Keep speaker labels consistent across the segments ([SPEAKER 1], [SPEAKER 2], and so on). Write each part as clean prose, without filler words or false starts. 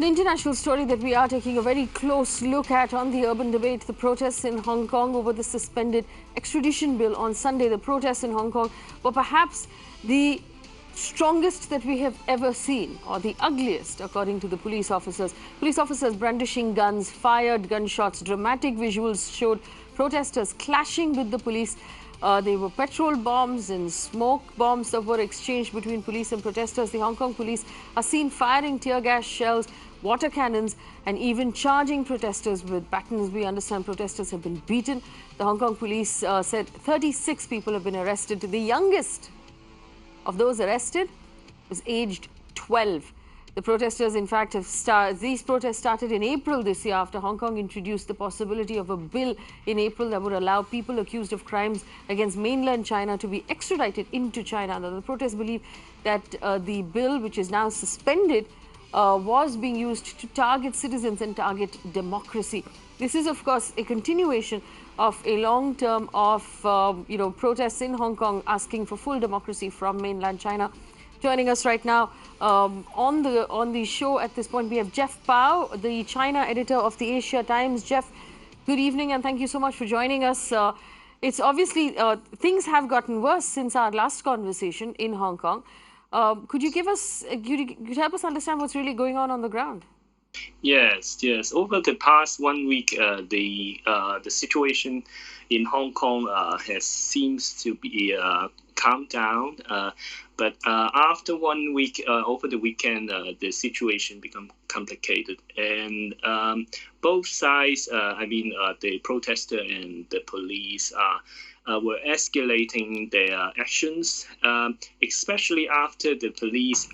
[SPEAKER 1] An international story that we are taking a very close look at on the urban debate, the protests in Hong Kong over the suspended extradition bill on Sunday. The protests in Hong Kong were perhaps the strongest that we have ever seen, or the ugliest, according to the police officers. Police officers brandishing guns, fired gunshots. Dramatic visuals showed protesters clashing with the police. There were petrol bombs and smoke bombs that were exchanged between police and protesters. The Hong Kong police are seen firing tear gas shells, water cannons, and even charging protesters with batons. We understand protesters have been beaten. The Hong Kong police said 36 people have been arrested. The youngest of those arrested was aged 12. The protesters, in fact, these protests started in April this year after Hong Kong introduced the possibility of a bill in April that would allow people accused of crimes against mainland China to be extradited into China. Now, the protests believe that the bill, which is now suspended, was being used to target citizens and target democracy. This is, of course, a continuation of a long term of protests in Hong Kong asking for full democracy from mainland China. Joining us right now on the show at this point, we have Jeff Pao, the China editor of the Asia Times. Jeff, good evening and thank you so much for joining us. It's obviously things have gotten worse since our last conversation in Hong Kong. Could you help us understand what's really going on the ground?
[SPEAKER 2] Yes. Over the past 1 week, the situation in Hong Kong seems to be calmed down. But after 1 week, over the weekend, the situation became complicated, and both sides, the protester and the police, were escalating their actions, especially after the police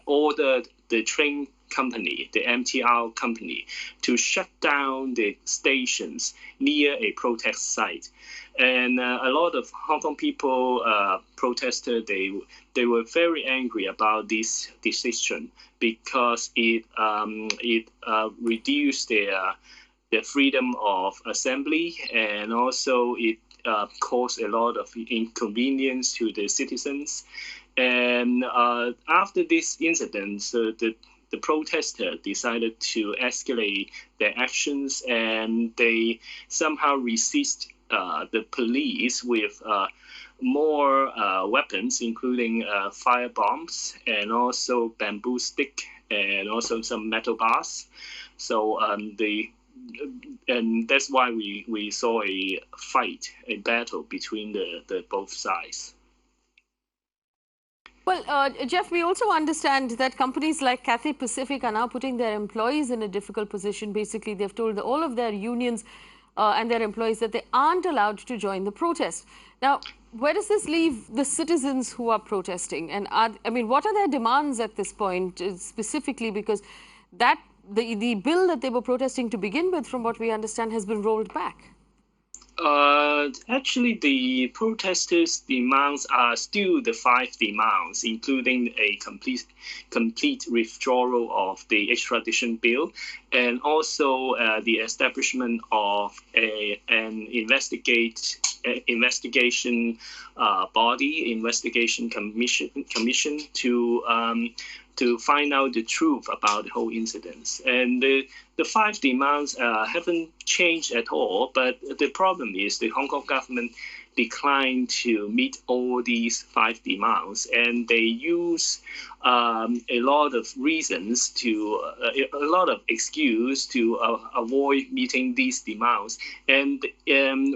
[SPEAKER 2] ordered the train company, the MTR company, to shut down the stations near a protest site. And a lot of Hong Kong people protested. They were very angry about this decision because it reduced their freedom of assembly, and also it caused a lot of inconvenience to the citizens. And after this incident, the protester decided to escalate their actions, and they somehow resist the police with more weapons, including fire bombs and also bamboo stick and also some metal bars. So and that's why we saw a battle between the both sides.
[SPEAKER 1] Well, Jeff, we also understand that companies like Cathay Pacific are now putting their employees in a difficult position. Basically, they've told all of their unions and their employees that they aren't allowed to join the protest. Now, where does this leave the citizens who are protesting? And what are their demands at this point, specifically? Because the bill that they were protesting to begin with, from what we understand, has been rolled back.
[SPEAKER 2] Actually, the protesters' demands are still the 5 demands, including a complete withdrawal of the extradition bill, and also the establishment of an investigation body, investigation commission to find out the truth about the whole incident. And the 5 demands haven't changed at all, but the problem is the Hong Kong government declined to meet all these 5 demands, and they use a lot of reasons a lot of excuse to avoid meeting these demands. And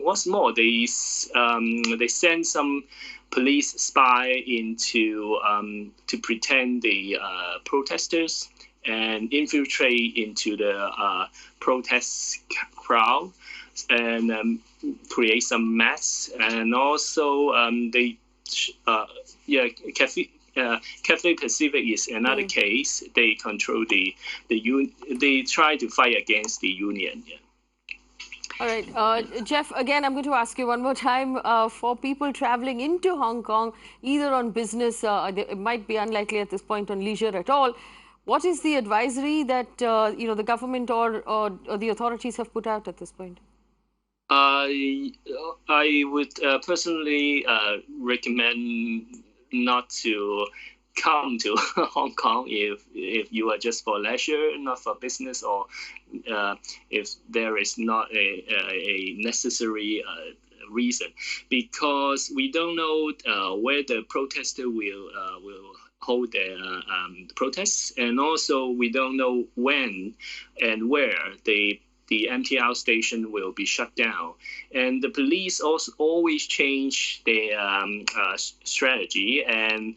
[SPEAKER 2] what's more, they send some police spy into to pretend the protesters and infiltrate into the protest crowd and create some mess. And also Cathay Pacific is another case. They control they try to fight against the union. Yeah.
[SPEAKER 1] All right, Jeff, again, I'm going to ask you one more time, for people traveling into Hong Kong, either on business, it might be unlikely at this point on leisure at all, what is the advisory that the government or the authorities have put out at this point?
[SPEAKER 2] I would personally recommend not to come to Hong Kong if you are just for leisure, not for business, or if there is not a necessary reason, because we don't know where the protester will hold their protests, and also we don't know when and where the MTR station will be shut down. And the police also always change their strategy, and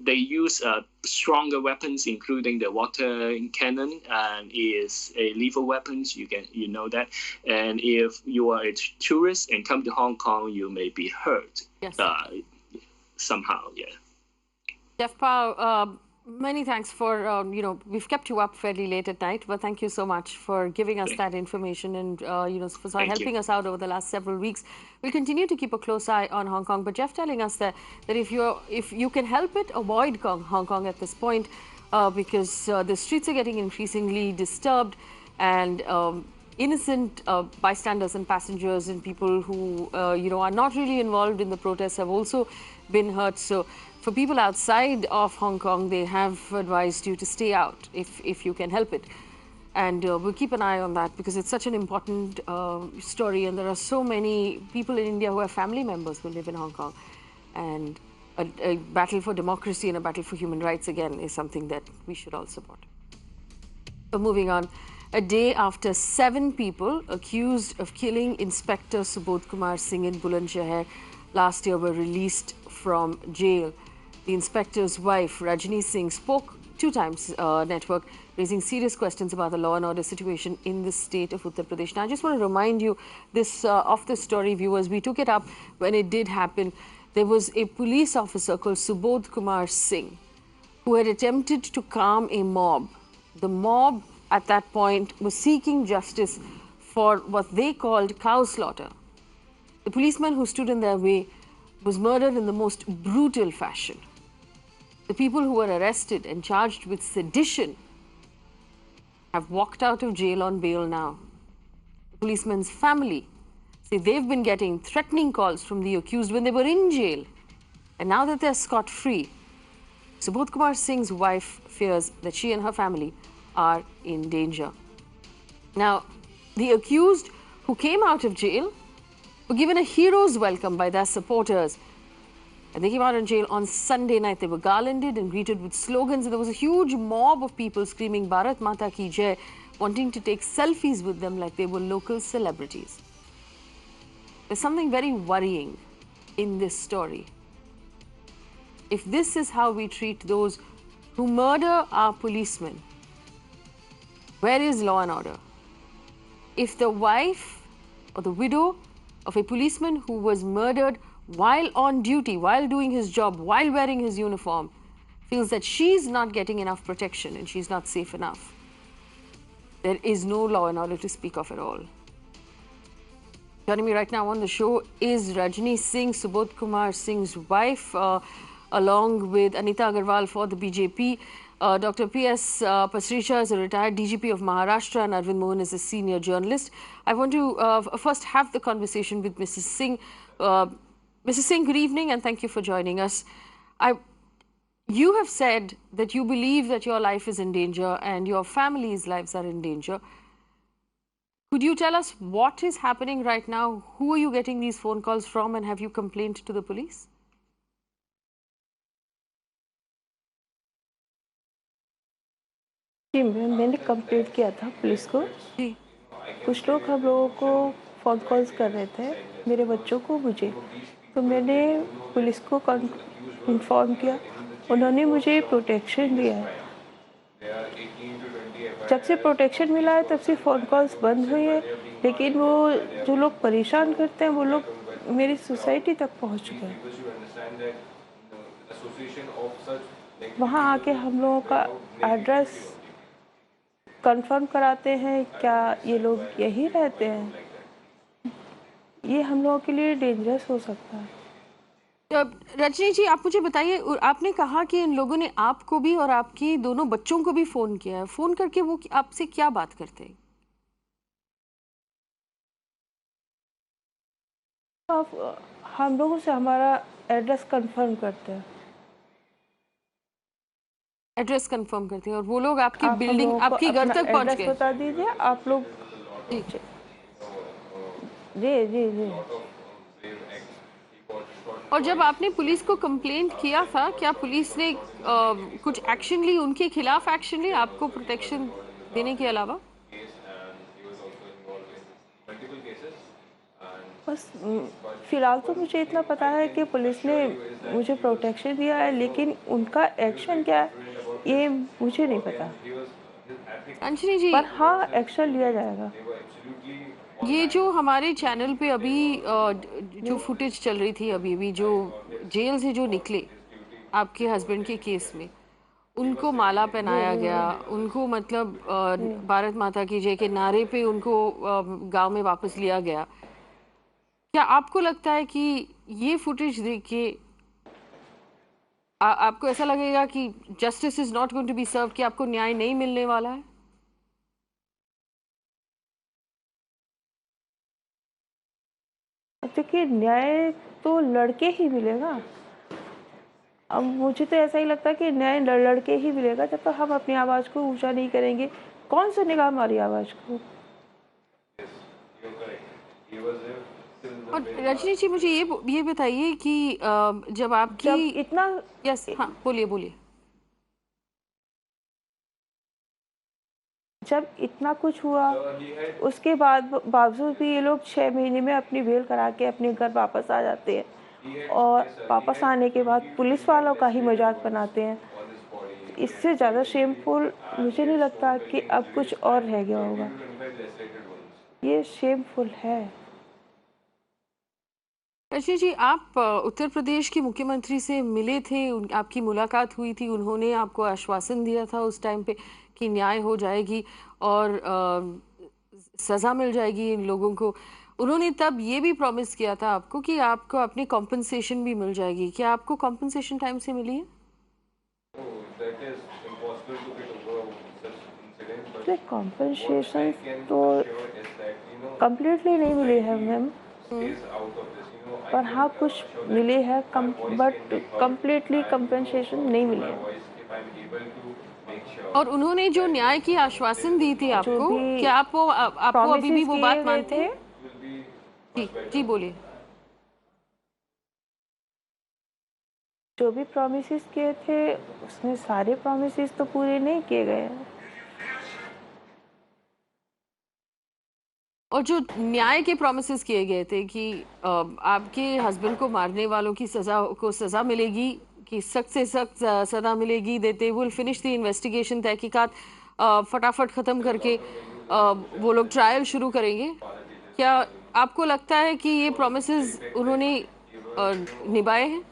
[SPEAKER 2] they use stronger weapons, including the water cannon, and is a lethal weapons. You know that. And if you are a tourist and come to Hong Kong, you may be hurt.
[SPEAKER 1] Yes.
[SPEAKER 2] Somehow. Yeah.
[SPEAKER 1] Jeff Pao, many thanks for, we've kept you up fairly late at night, but thank you so much for giving us that information and, for helping us out over the last several weeks. We'll continue to keep a close eye on Hong Kong, but Jeff telling us that if you can help it, avoid Hong Kong at this point, because the streets are getting increasingly disturbed, and innocent bystanders and passengers and people who, are not really involved in the protests have also been hurt. So for people outside of Hong Kong, they have advised you to stay out if you can help it. And we'll keep an eye on that, because it's such an important story, and there are so many people in India who have family members who live in Hong Kong. And a battle for democracy and a battle for human rights, again, is something that we should all support. So moving on. A day after 7 people accused of killing Inspector Subodh Kumar Singh in Bulandshahr last year were released from jail. The inspector's wife, Rajini Singh, spoke 2 times network, raising serious questions about the law and order situation in the state of Uttar Pradesh. Now, I just want to remind you of this story, viewers. We took it up when it did happen. There was a police officer called Subodh Kumar Singh who had attempted to calm a mob. The mob at that point was seeking justice for what they called cow slaughter. The policeman who stood in their way was murdered in the most brutal fashion. The people who were arrested and charged with sedition have walked out of jail on bail now. The policeman's family say they've been getting threatening calls from the accused when they were in jail. And now that they're scot-free, Subodh Kumar Singh's wife fears that she and her family are in danger. Now, the accused who came out of jail were given a hero's welcome by their supporters. And they came out of jail on Sunday night. They were garlanded and greeted with slogans. And there was a huge mob of people screaming Bharat Mata Ki Jai, wanting to take selfies with them like they were local celebrities. There's something very worrying in this story. If this is how we treat those who murder our policemen, where is law and order? If the wife or the widow of a policeman who was murdered while on duty, while doing his job, while wearing his uniform, feels that she's not getting enough protection and she's not safe enough, there is no law and order to speak of at all. Joining me right now on the show is Rajini Singh, Subodh Kumar Singh's wife, along with Anita Agarwal for the BJP. Dr. P.S. Pasricha is a retired DGP of Maharashtra, and Arvind Mohan is a senior journalist. I want to first have the conversation with Mrs. Singh. Mrs. Singh, good evening, and thank you for joining us. You have said that you believe that your life is in danger and your family's lives are in danger. Could you tell us what is happening right now? Who are you getting these phone calls from, and have you complained to the police?
[SPEAKER 3] जी मैंने complaint किया था police को। कुछ लोग हम लोगों को phone calls कर रहे थे, मेरे बच्चों को, मुझे। तो मैंने पुलिस को इन्फॉर्म किया, उन्होंने मुझे प्रोटेक्शन दिया है। जब से प्रोटेक्शन मिला है तब से फ़ोन कॉल्स बंद हुई है, लेकिन वो जो लोग परेशान करते हैं वो लोग मेरी सोसाइटी तक पहुंच चुके हैं। वहाँ आके हम लोगों का एड्रेस कंफर्म कराते हैं, क्या ये लोग यही रहते हैं? ये हम लोगों के लिए डेंजरस हो सकता है।
[SPEAKER 1] रजनी जी, आप मुझे बताइए, आपने कहा कि इन लोगों ने आपको भी और आपकी दोनों बच्चों को भी फ़ोन किया है। फ़ोन करके वो आपसे क्या बात करते हैं?
[SPEAKER 3] हम लोगों से हमारा एड्रेस कंफर्म करते हैं।
[SPEAKER 1] एड्रेस कंफर्म करते हैं और वो लोग आपकी
[SPEAKER 3] आप हम
[SPEAKER 1] बिल्डिंग,
[SPEAKER 3] लोगों को
[SPEAKER 1] आपकी घर
[SPEAKER 3] अपना
[SPEAKER 1] तक पहुंच
[SPEAKER 3] एड्रेस
[SPEAKER 1] गए?
[SPEAKER 3] बता दीजिए आप लोग।
[SPEAKER 1] जी।
[SPEAKER 3] जी जी जी।
[SPEAKER 1] और जब आपने पुलिस को कंप्लेंट किया था, क्या पुलिस ने कुछ एक्शन ली, उनके खिलाफ एक्शन ली आपको प्रोटेक्शन देने के अलावा?
[SPEAKER 3] बस फिलहाल तो मुझे इतना पता है कि पुलिस ने मुझे प्रोटेक्शन दिया है, लेकिन उनका एक्शन क्या है ये मुझे नहीं पता।
[SPEAKER 1] अंजनी जी,
[SPEAKER 3] पर हाँ, एक्शन लिया जाएगा।
[SPEAKER 1] ये जो हमारे चैनल पे अभी जो
[SPEAKER 3] जी
[SPEAKER 1] फुटेज चल रही थी, अभी अभी जो जेल से जो निकले आपके हस्बैंड के केस में, उनको माला
[SPEAKER 3] जी
[SPEAKER 1] पहनाया
[SPEAKER 3] जी
[SPEAKER 1] गया,
[SPEAKER 3] जी
[SPEAKER 1] उनको मतलब
[SPEAKER 3] जी।
[SPEAKER 1] भारत माता की जय के नारे पे उनको गांव में वापस लिया गया। क्या आपको लगता है कि ये फुटेज देख के आपको ऐसा लगेगा कि justice is not going to be serve, कि आपको न्याय नहीं मिलने वाला है?
[SPEAKER 3] देखिए, न्याय तो लड़के ही मिलेगा। अब मुझे तो ऐसा ही लगता है कि न्याय लड़के ही मिलेगा जब तक हम अपनी आवाज़ को ऊंचा नहीं करेंगे। कौन सुनेगा हमारी आवाज़ को?
[SPEAKER 1] और रजनी जी, मुझे ये बताइए कि जब आपकी,
[SPEAKER 3] जब इतना
[SPEAKER 1] यस, हाँ, बोलिए बोलिए।
[SPEAKER 3] जब इतना कुछ हुआ, उसके बाद बावजूद भी ये लोग 6 महीने में अपनी बेल करा के अपने घर वापस आ जाते हैं और वापस आने के बाद पुलिस वालों का ही मजाक बनाते हैं। इससे ज़्यादा शेमफुल मुझे नहीं लगता कि अब कुछ और रह गया होगा। ये शेमफुल है।
[SPEAKER 1] रजनी जी, आप उत्तर प्रदेश के मुख्यमंत्री से मिले थे, आपकी मुलाकात हुई थी, उन्होंने आपको आश्वासन दिया था उस टाइम पे कि न्याय हो जाएगी और सज़ा मिल जाएगी इन लोगों को। उन्होंने तब ये भी प्रॉमिस किया था आपको कि आपको अपनी कॉम्पनसेशन भी मिल जाएगी। क्या आपको कॉम्पनसेशन टाइम से मिली है?
[SPEAKER 3] कॉम्पनसेशन तो कंप्लीटली नहीं मिली है मैम, पर हाँ कुछ मिली है कम, बट कंप्लीटली कंपनसेशन नहीं मिली है।
[SPEAKER 1] और उन्होंने जो न्याय की आश्वासन दी थी
[SPEAKER 3] जो
[SPEAKER 1] आपको,
[SPEAKER 3] भी
[SPEAKER 1] क्या आपको अभी भी
[SPEAKER 3] प्रॉमिसेस
[SPEAKER 1] वो
[SPEAKER 3] किए
[SPEAKER 1] बात
[SPEAKER 3] गए
[SPEAKER 1] मानते
[SPEAKER 3] थे,
[SPEAKER 1] हैं? जी जी, बोलिए।
[SPEAKER 3] जो भी प्रॉमिसेस किए थे उसमें सारे प्रॉमिसेस तो पूरे नहीं किए गए हैं।
[SPEAKER 1] और जो न्याय के प्रोमिस किए गए थे कि आपके हस्बैंड को मारने वालों की सजा मिलेगी, कि सख्त से सख्त सजा मिलेगी, they will finish the investigation, तहकीकात फटाफट ख़त्म करके वो लोग ट्रायल शुरू करेंगे। क्या आपको लगता है कि ये प्रोमिस उन्होंने निभाए हैं?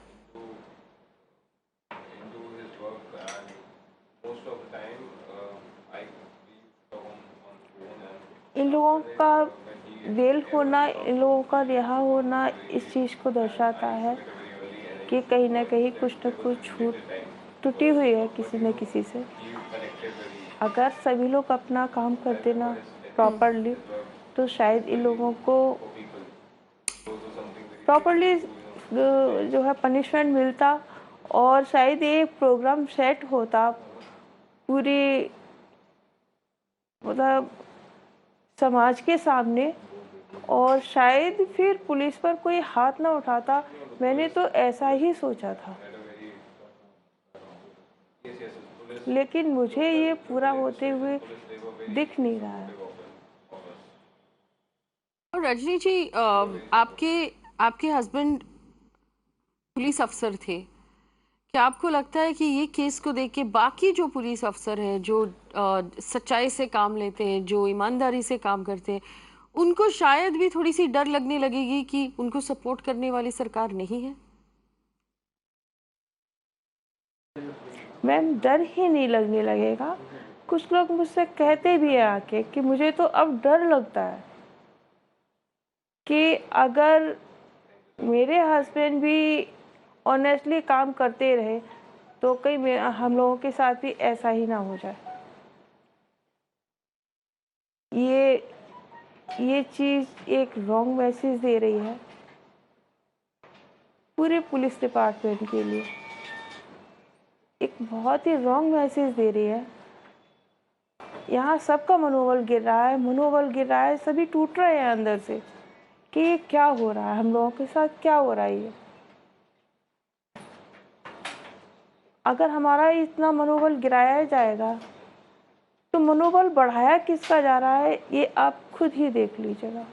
[SPEAKER 3] इन लोगों का बेल होना, इन लोगों का रिहा होना इस चीज़ को दर्शाता है कि कहीं ना कहीं कुछ न कुछ छूट टूटी हुई है किसी न किसी से। अगर सभी लोग अपना काम करते ना प्रॉपरली, तो शायद इन लोगों को प्रॉपरली जो है पनिशमेंट मिलता और शायद ये प्रोग्राम सेट होता पूरी, मतलब समाज के सामने, और शायद फिर पुलिस पर कोई हाथ ना उठाता। मैंने तो ऐसा ही सोचा था, लेकिन मुझे ये पूरा होते हुए दिख नहीं रहा है।
[SPEAKER 1] और रजनी जी, आपके आपके हस्बैंड पुलिस अफसर थे। क्या आपको लगता है कि ये केस को देख के बाकी जो पुलिस अफसर हैं, जो सच्चाई से काम लेते हैं, जो ईमानदारी से काम करते हैं, उनको शायद भी थोड़ी सी डर लगने लगेगी कि उनको सपोर्ट करने वाली सरकार नहीं है?
[SPEAKER 3] मैम, डर ही नहीं लगने लगेगा। कुछ लोग मुझसे कहते भी है आके कि मुझे तो अब डर लगता है कि अगर मेरे हस्बैंड भी ऑनेस्टली काम करते रहे तो कहीं हम लोगों के साथ भी ऐसा ही ना हो जाए। ये चीज़ एक रॉन्ग मैसेज दे रही है पूरे पुलिस डिपार्टमेंट के लिए। एक बहुत ही रॉन्ग मैसेज दे रही है। यहाँ सबका मनोबल गिर रहा है, मनोबल गिर रहा है, सभी टूट रहे हैं अंदर से कि ये क्या हो रहा है, हम लोगों के साथ क्या हो रहा है ये। अगर हमारा इतना मनोबल गिराया जाएगा तो मनोबल बढ़ाया किसका जा रहा है ये आप खुद ही देख लीजिएगा।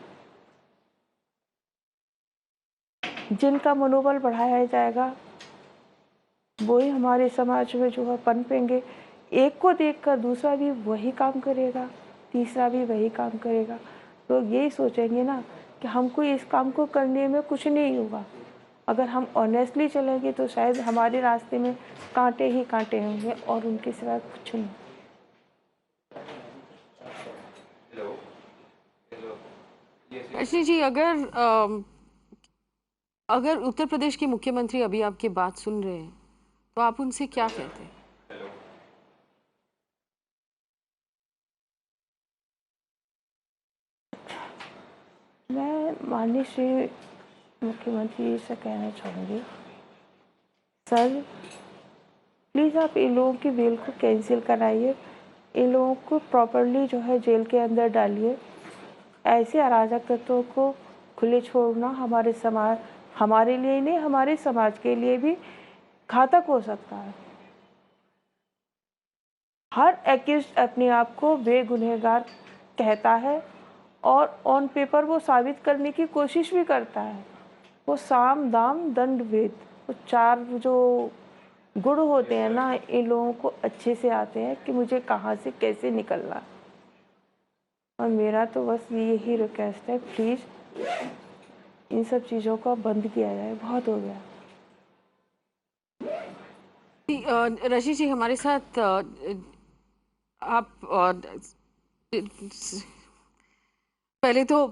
[SPEAKER 3] जिनका मनोबल बढ़ाया जाएगा वो ही हमारे समाज में जो है पनपेंगे। एक को देखकर दूसरा भी वही काम करेगा, तीसरा भी वही काम करेगा। लोग यही सोचेंगे ना कि हमको इस काम को करने में कुछ नहीं होगा। अगर हम ऑनेस्टली चलेंगे तो शायद हमारे रास्ते में कांटे ही कांटे होंगे और उनके सिवा कुछ नहीं।
[SPEAKER 1] रजनी जी, अगर उत्तर प्रदेश के मुख्यमंत्री अभी आपकी बात सुन रहे हैं तो आप उनसे क्या कहते हैं?
[SPEAKER 3] मैं माननीय श्री मुख्यमंत्री जी से कहना चाहूँगी, सर प्लीज़ आप इन लोगों की बेल को कैंसिल कराइए, इन लोगों को प्रॉपरली जो है जेल के अंदर डालिए। ऐसे अराजक तत्वों को खुले छोड़ना हमारे समाज, हमारे लिए नहीं हमारे समाज के लिए भी घातक हो सकता है। हर एक्यूज्ड अपने आप को बेगुनहगार कहता है और ऑन पेपर वो साबित करने की कोशिश भी करता है। वो साम दाम दंड भेद, वो चार जो गुण होते हैं ना, इन लोगों को अच्छे से आते हैं कि मुझे कहाँ से कैसे निकलना है। और मेरा तो बस यही रिक्वेस्ट है, प्लीज़ इन सब चीज़ों का बंद किया जाए, बहुत हो गया।
[SPEAKER 1] रजनी जी, हमारे साथ आप पहले तो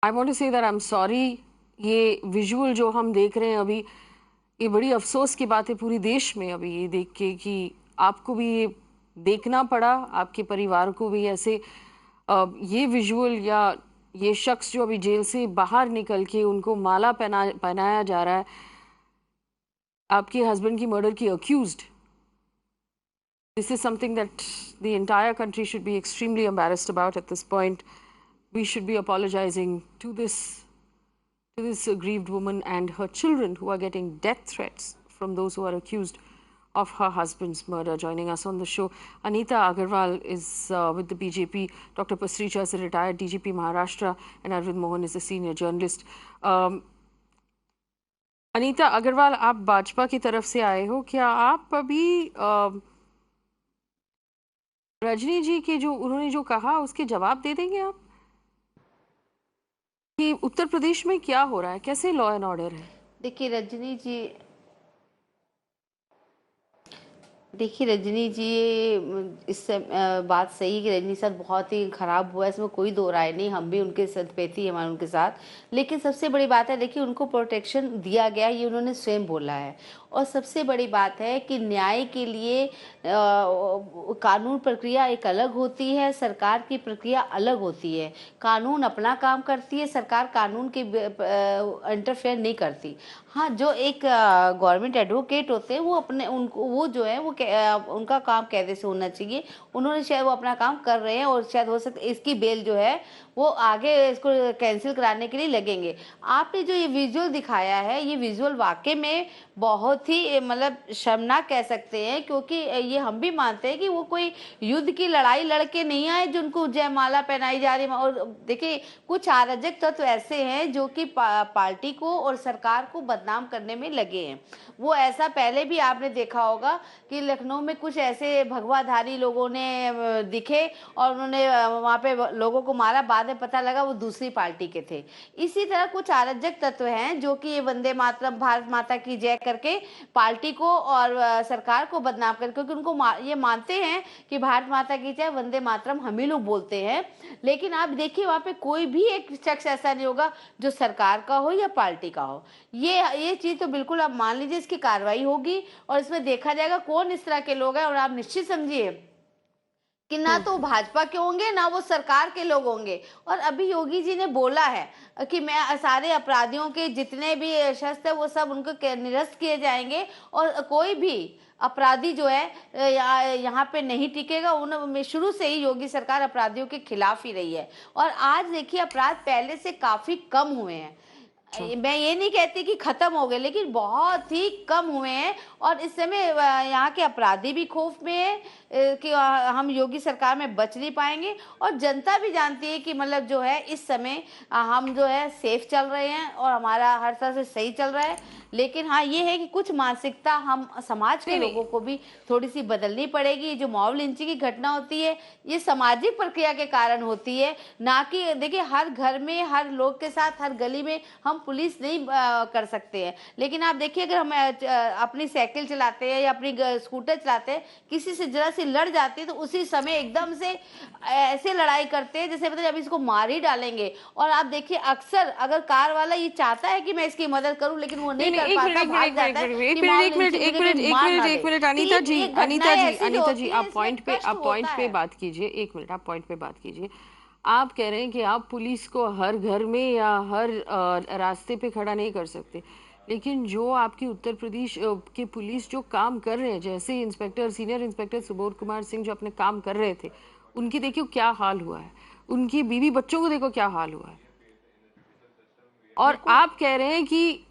[SPEAKER 1] I want to say that I am sorry. ये विजुअल जो हम देख रहे हैं अभी, ये बड़ी अफसोस की बात है पूरी देश में अभी ये देख के कि आपको भी ये देखना पड़ा, आपके परिवार को भी ऐसे ये विजुअल या ये शख्स जो अभी जेल से बाहर निकल के उनको माला पहनाया जा रहा है, आपके हस्बैंड की मर्डर की accused. This is something that the entire country should be extremely embarrassed about at this point. We should be apologizing to this grieved woman and her children who are getting death threats from those who are accused of her husband's murder. Joining us on the show, Anita Agarwal is with the BJP, Dr. Pasricha is a retired DGP Maharashtra, and Arvind Mohan is a senior journalist. Anita Agarwal, आप भाजपा की तरफ से आए हो, क्या आप अभी रजनी जी के जो उन्होंने जो कहा उसके जवाब दे देंगे आप कि उत्तर प्रदेश में क्या हो रहा है, कैसे लॉ एंड ऑर्डर है?
[SPEAKER 4] देखिए रजनी जी, इससे बात सही कि रजनी साथ बहुत ही ख़राब हुआ है, इसमें कोई दो राय नहीं। हम भी उनके सदपेती हमारे उनके साथ। लेकिन सबसे बड़ी बात है, देखिए उनको प्रोटेक्शन दिया गया, ये उन्होंने स्वयं बोला है। और सबसे बड़ी बात है कि न्याय के लिए कानून प्रक्रिया एक अलग होती है, सरकार की प्रक्रिया अलग होती है। कानून अपना काम करती है, सरकार कानून के इंटरफेयर नहीं करती। हाँ, जो एक गवर्नमेंट एडवोकेट होते हैं वो अपने उनको वो जो है वो उनका काम कायदे से होना चाहिए। उन्होंने शायद वो अपना काम कर रहे हैं और शायद हो सकता है इसकी बेल जो है वो आगे इसको कैंसिल कराने के लिए लगेंगे। आपने जो ये विजुअल दिखाया है, ये विजुअल वाकई में बहुत ही मतलब शर्मनाक कह सकते हैं, क्योंकि ये हम भी मानते हैं कि वो कोई युद्ध की लड़ाई लड़के नहीं आए जो उनको जयमाला पहनाई जा रही है। और देखिए कुछ अराजक तत्व ऐसे हैं जो कि पार्टी को और सरकार को बदनाम करने में लगे हैं। वो ऐसा पहले भी आपने देखा होगा कि लखनऊ में कुछ ऐसे भगवाधारी लोगों ने दिखे और उन्होंने वहाँ पे लोगों को मारा, बाद में पता लगा वो दूसरी पार्टी के थे। इसी तरह कुछ अराजक तत्व हैं जो कि वंदे मातरम, भारत माता की जय करके पार्टी को और सरकार को बदनाम कर, क्योंकि उनको ये मानते हैं कि भारत माता की जय, वंदे मातरम हम ही लोग बोलते हैं। लेकिन आप देखिए वहाँ पे कोई भी एक शख्स ऐसा नहीं होगा जो सरकार का हो या पार्टी का हो। ये चीज़ तो बिल्कुल आप मान लीजिए इसकी कार्रवाई होगी और इसमें देखा जाएगा कौन इस तरह के लोग हैं। और आप निश्चित समझिए कि ना तो भाजपा के होंगे ना वो सरकार के लोग होंगे। और अभी योगी जी ने बोला है कि मैं सारे अपराधियों के जितने भी शस्त्र है वो सब उनको निरस्त किए जाएंगे और कोई भी अपराधी जो है यहाँ पे नहीं टिकेगा। उन शुरू से ही योगी सरकार अपराधियों के खिलाफ ही रही है और आज देखिए अपराध पहले से काफी कम हुए हैं। मैं ये नहीं कहती कि खत्म हो गए, लेकिन बहुत ही कम हुए हैं और इस समय यहाँ के अपराधी भी खौफ में है कि हम योगी सरकार में बच नहीं पाएंगे और जनता भी जानती है कि मतलब जो है इस समय हम जो है सेफ चल रहे हैं और हमारा हर तरह से सही चल रहा है। लेकिन हाँ ये है कि कुछ मानसिकता हम समाज के लोगों को भी थोड़ी सी बदलनी पड़ेगी। जो मॉब लिंचिंग की घटना होती है ये सामाजिक प्रक्रिया के कारण होती है, ना कि देखिए हर घर में हर लोग के साथ हर गली में हम पुलिस नहीं कर सकते हैं। लेकिन आप देखिए अगर हम अपनी साइकिल चलाते हैं या अपनी स्कूटर चलाते हैं, किसी से जरा सी लड़ जाते हैं तो उसी समय एकदम से ऐसे लड़ाई करते हैं जैसे मतलब अब इसको मार ही डालेंगे। और आप देखिए अक्सर अगर कार वाला ये चाहता है कि मैं इसकी मदद करूं लेकिन वो नहीं कर पाता, भाग जाता है।
[SPEAKER 1] एक मिनट अनीता जी आप पॉइंट पे बात कीजिए। एक मिनट आप पॉइंट पे बात कीजिए। आप कह रहे हैं कि आप पुलिस को हर घर में या हर रास्ते पे खड़ा नहीं कर सकते, लेकिन जो आपकी उत्तर प्रदेश के पुलिस जो काम कर रहे हैं, जैसे inspector senior inspector Subodh Kumar Singh जो अपने काम कर रहे थे, उनकी देखियो क्या हाल हुआ है, उनकी बीवी बच्चों को देखो क्या हाल हुआ है। और आप कह रहे हैं कि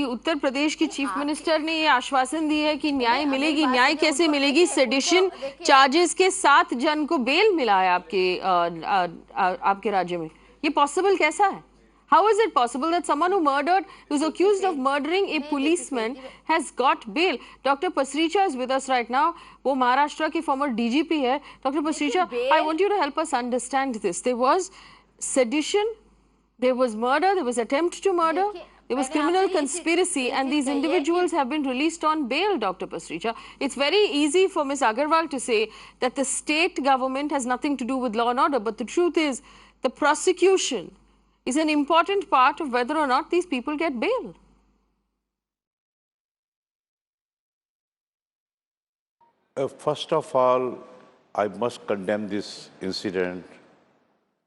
[SPEAKER 1] उत्तर प्रदेश की चीफ मिनिस्टर ने ये आश्वासन दिया है कि न्याय मिलेगी। न्याय कैसे मिलेगी? सेडिशन चार्जेस के 7 जन को बेल मिला है आपके राज्य में। ये पॉसिबल कैसा है? How is it possible that someone who murdered, who is accused of murdering a policeman, has got bail? Dr. Pasricha is with us right now. वो महाराष्ट्र की former DGP है. Dr. Pasricha, I want you to help us understand this. There was sedition, there was murder, there was attempt to murder, there was criminal conspiracy, and these individuals have been released on bail, Dr. Pasricha. It's very easy for Ms. Agarwal to say that the state government has nothing to do with law and order, but the truth is the prosecution is an important part of whether or not these people get bail.
[SPEAKER 5] First of all, I must condemn this incident,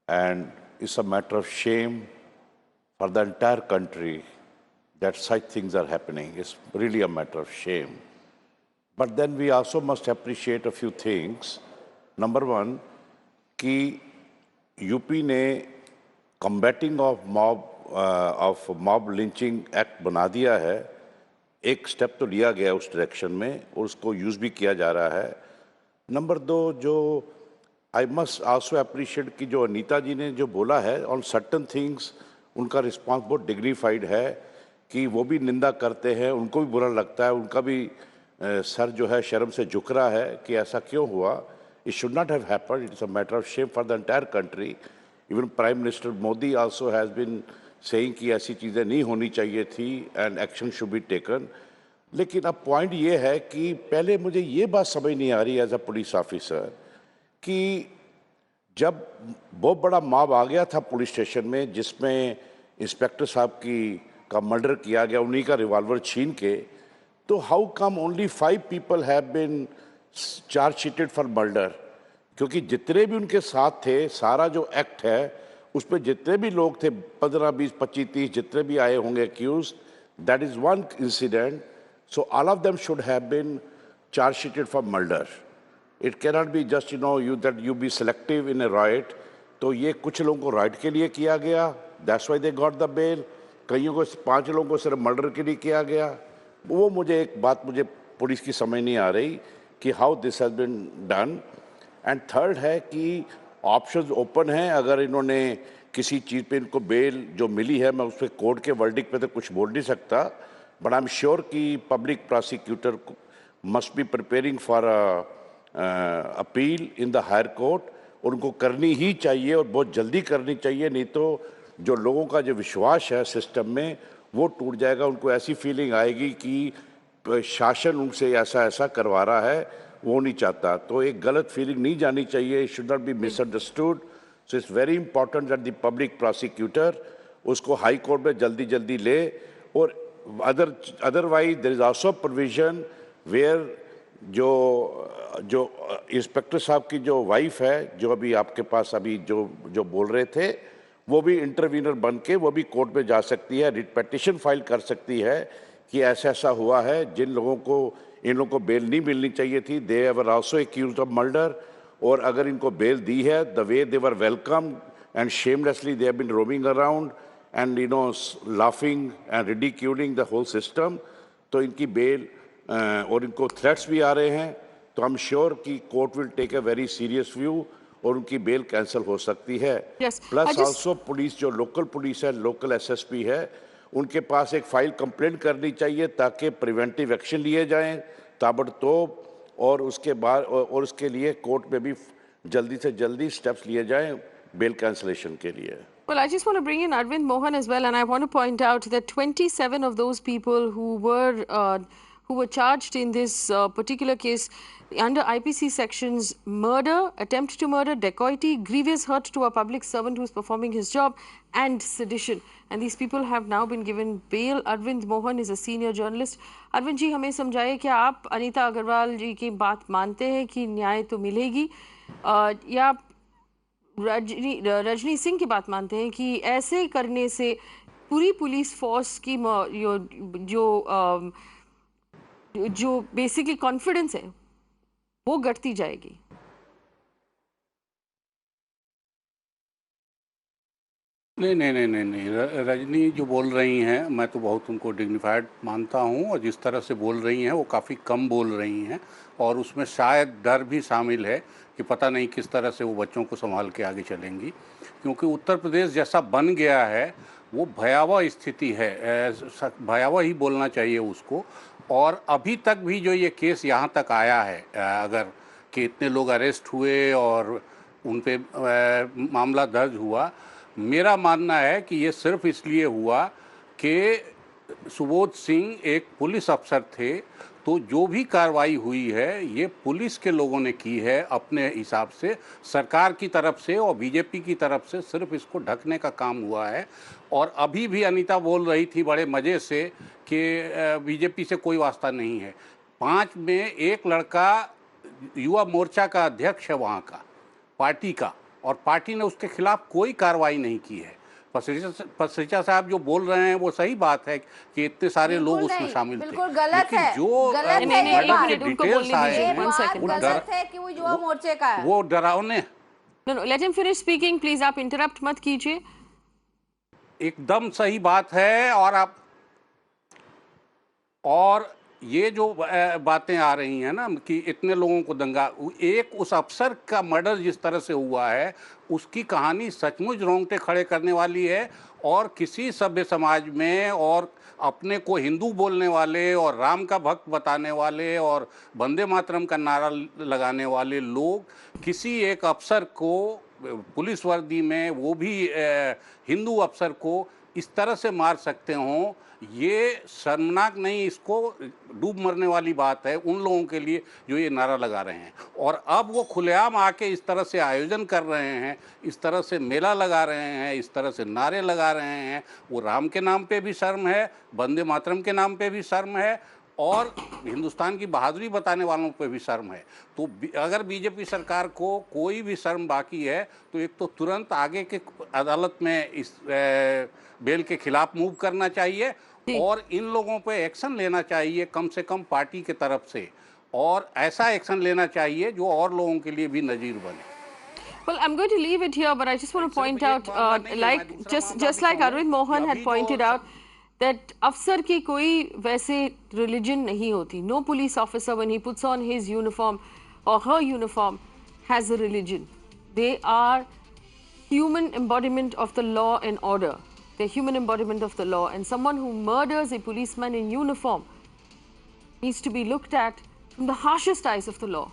[SPEAKER 5] and it's a matter of shame for the entire country that such things are happening. It's really a matter of shame. But then we also must appreciate a few things. Number one, कि UP ने combating of mob lynching act बना दिया है। एक step तो लिया गया उस डायरेक्शन में और उसको यूज़ भी किया जा रहा है। नंबर 2, जो आई मस्ट आल्सो अप्रिशिएट कि जो अनीता जी ने जो बोला है ऑन सर्टन थिंग्स, उनका रिस्पांस बहुत डिग्निफाइड है कि वो भी निंदा करते हैं, उनको भी बुरा लगता है, उनका भी सर जो है शर्म से झुक रहा है कि ऐसा क्यों हुआ। It should not have happened, it is a matter of shame for the entire country. Even prime minister Modi also has been saying कि ऐसी चीज़ें नहीं होनी चाहिए थी and action should be taken. लेकिन अब पॉइंट ये है कि पहले मुझे ये बात समझ नहीं आ रही एज अ पुलिस ऑफिसर कि जब बहुत बड़ा मॉब आ गया था पुलिस स्टेशन में जिसमें इंस्पेक्टर साहब का मर्डर किया गया, उन्हीं का रिवॉल्वर छीन के, तो how come only 5 people have been chargesheeted for murder? क्योंकि जितने भी उनके साथ थे, सारा जो एक्ट है उस पर जितने भी लोग थे 15, 20, 25, 30 जितने भी आए होंगे accused, that is one incident, so all of them should have been chargesheeted for murder. It cannot be just you be selective in a right. तो ये कुछ लोगों को राइट के लिए किया गया, that's why they got the bail. कईयों को 5 लोगों को सिर्फ मर्डर के लिए किया गया। वो मुझे एक बात मुझे पुलिस की समझ नहीं आ रही कि how this has been done. And third है कि ऑप्शंस ओपन हैं, अगर इन्होंने किसी चीज़ पे इनको बेल जो मिली है, मैं उस पर कोर्ट के वर्डिक्ट पे तो कुछ बोल नहीं सकता, बट आई एम श्योर कि public prosecutor must be preparing for appeal in the higher court. उनको करनी ही चाहिए और बहुत जल्दी करनी चाहिए, नहीं तो जो लोगों का जो विश्वास है सिस्टम में वो टूट जाएगा। उनको ऐसी फीलिंग आएगी कि शासन उनसे ऐसा करवा रहा है, वो नहीं चाहता। तो एक गलत फीलिंग नहीं जानी चाहिए, it should not be misunderstood. So it's very important that the public prosecutor उसको हाई कोर्ट में जल्दी ले। और otherwise there is also provision where जो जो इंस्पेक्टर साहब की जो वाइफ है, जो अभी आपके पास अभी जो बोल रहे थे, वो भी इंटरवीनर बन के वो भी कोर्ट में जा सकती है, रिट पिटीशन फाइल कर सकती है कि ऐसा ऐसा हुआ है, इन लोगों को बेल नहीं मिलनी चाहिए थी, they were also accused of murder, और अगर इनको बेल दी है, the way they were welcome and shamelessly they have been roaming around and laughing and ridiculing the whole system, तो इनकी बेल और इनको थ्रेट्स भी आ रहे हैं, तो आई एम श्योर कि court will take a very serious view और उनकी बेल कैंसिल हो सकती है। प्लस आल्सो पुलिस, जो लोकल पुलिस है, लोकल एसएसपी है, उनके पास एक फाइल कंप्लेंट करनी चाहिए ताकि प्रिवेंटिव एक्शन लिए जाएं ताबड़तोड़, और उसके बाद और उसके लिए कोर्ट में भी जल्दी से जल्दी स्टेप्स लिए जाएं बेल कैंसिलेशन के लिए।
[SPEAKER 1] Well, I just want to bring in Arvind Mohan as well, and I want to point out that 27 of those people who were charged in this particular case under IPC sections murder, attempt to murder, dacoity, grievous hurt to a public servant who is performing his job, and sedition. And these people have now been given bail. Arvind Mohan is a senior journalist. Arvind जी, हमें समझाइए कि आप अनीता अग्रवाल जी की बात मानते हैं कि न्याय तो मिलेगी, या रजनी सिंह की बात मानते हैं कि ऐसे करने से पूरी पुलिस फोर्स की जो बेसिकली कॉन्फिडेंस है वो घटती जाएगी?
[SPEAKER 6] नहीं, रजनी जो बोल रही हैं, मैं तो बहुत उनको डिग्निफाइड मानता हूं, और जिस तरह से बोल रही हैं वो काफ़ी कम बोल रही हैं, और उसमें शायद डर भी शामिल है कि पता नहीं किस तरह से वो बच्चों को संभाल के आगे चलेंगी, क्योंकि उत्तर प्रदेश जैसा बन गया है वो भयावह स्थिति है, भयावह ही बोलना चाहिए उसको। और अभी तक भी जो ये केस यहाँ तक आया है, अगर कि इतने लोग अरेस्ट हुए और उन पे मामला दर्ज हुआ, मेरा मानना है कि ये सिर्फ इसलिए हुआ कि सुबोध सिंह एक पुलिस अफसर थे, तो जो भी कार्रवाई हुई है ये पुलिस के लोगों ने की है अपने हिसाब से, सरकार की तरफ से और बीजेपी की तरफ से सिर्फ इसको ढकने का काम हुआ है। और अभी भी अनीता बोल रही थी बड़े मज़े से कि बीजेपी से कोई वास्ता नहीं है। 5 में एक लड़का युवा मोर्चा का अध्यक्ष है वहाँ का, पार्टी का, और पार्टी ने उसके खिलाफ कोई कार्रवाई नहीं की है। पसरिचा साहब जो बोल रहे हैं वो सही बात है कि इतने सारे लोग उसमें शामिल थे,
[SPEAKER 4] बिल्कुल गलत है,
[SPEAKER 6] जो
[SPEAKER 4] डिटेल्स आए हैं गलत है कि वो युवा मोर्चे का है,
[SPEAKER 6] वो डरावने।
[SPEAKER 1] Let him finish speaking please, आप इंटरप्ट मत कीजिए।
[SPEAKER 6] एकदम सही बात है। और ये जो बातें आ रही हैं ना कि इतने लोगों को दंगा, एक उस अफसर का मर्डर जिस तरह से हुआ है उसकी कहानी सचमुच रोंगटे खड़े करने वाली है। और किसी सभ्य समाज में और अपने को हिंदू बोलने वाले और राम का भक्त बताने वाले और वंदे मातरम का नारा लगाने वाले लोग किसी एक अफसर को पुलिस वर्दी में, वो भी हिंदू अफसर को इस तरह से मार सकते हों, ये शर्मनाक नहीं, इसको डूब मरने वाली बात है उन लोगों के लिए जो ये नारा लगा रहे हैं। और अब वो खुलेआम आके इस तरह से आयोजन कर रहे हैं, इस तरह से मेला लगा रहे हैं, इस तरह से नारे लगा रहे हैं, वो राम के नाम पे भी शर्म है, वंदे मातरम के नाम पे भी शर्म है, और हिंदुस्तान की बहादुरी बताने वालों पे भी शर्म है। तो अगर बीजेपी सरकार को कोई भी शर्म बाकी है तो एक तो तुरंत आगे के अदालत में इस बेल के खिलाफ मूव करना चाहिए और इन लोगों पे एक्शन लेना चाहिए कम से कम पार्टी के तरफ से, और ऐसा एक्शन लेना चाहिए जो और लोगों के लिए भी नजीर बने।
[SPEAKER 1] Well, I'm going to leave it here, but I just want to point out, just like Arvind Mohan had pointed out, that अफसर की कोई वैसे religion नहीं होती. No police officer, when he puts on his uniform or her uniform, has a religion. They are human embodiment of the law and order. They're human embodiment of the law. And someone who murders a policeman in uniform needs to be looked at from the harshest eyes of the law.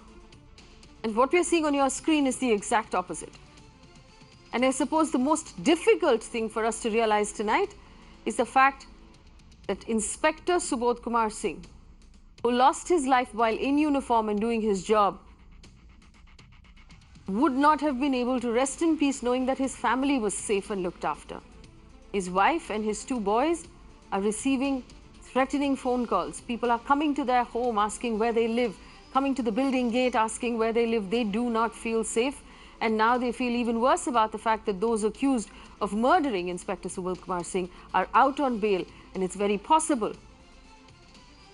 [SPEAKER 1] And what we're seeing on your screen is the exact opposite. And I suppose the most difficult thing for us to realize tonight is the fact that Inspector Subodh Kumar Singh, who lost his life while in uniform and doing his job, would not have been able to rest in peace knowing that his family was safe and looked after. His wife and his 2 boys are receiving threatening phone calls. People are coming to their home asking where they live, coming to the building gate, asking where they live. They do not feel safe. And now they feel even worse about the fact that those accused of murdering Inspector Subodh Singh are out on bail. And it's very possible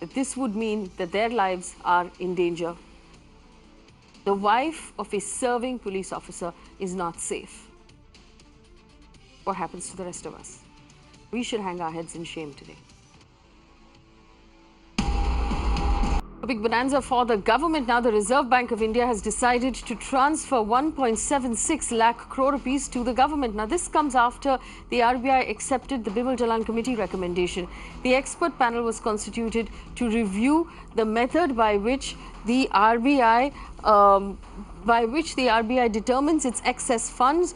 [SPEAKER 1] that this would mean that their lives are in danger. The wife of a serving police officer is not safe. What happens to the rest of us? We should hang our heads in shame today. A big bonanza for the government. Now the Reserve Bank of India has decided to transfer 1.76 lakh crore rupees to the government. Now this comes after the RBI accepted the Bulandshahr committee recommendation. The expert panel was constituted to review the method by which the RBI determines its excess funds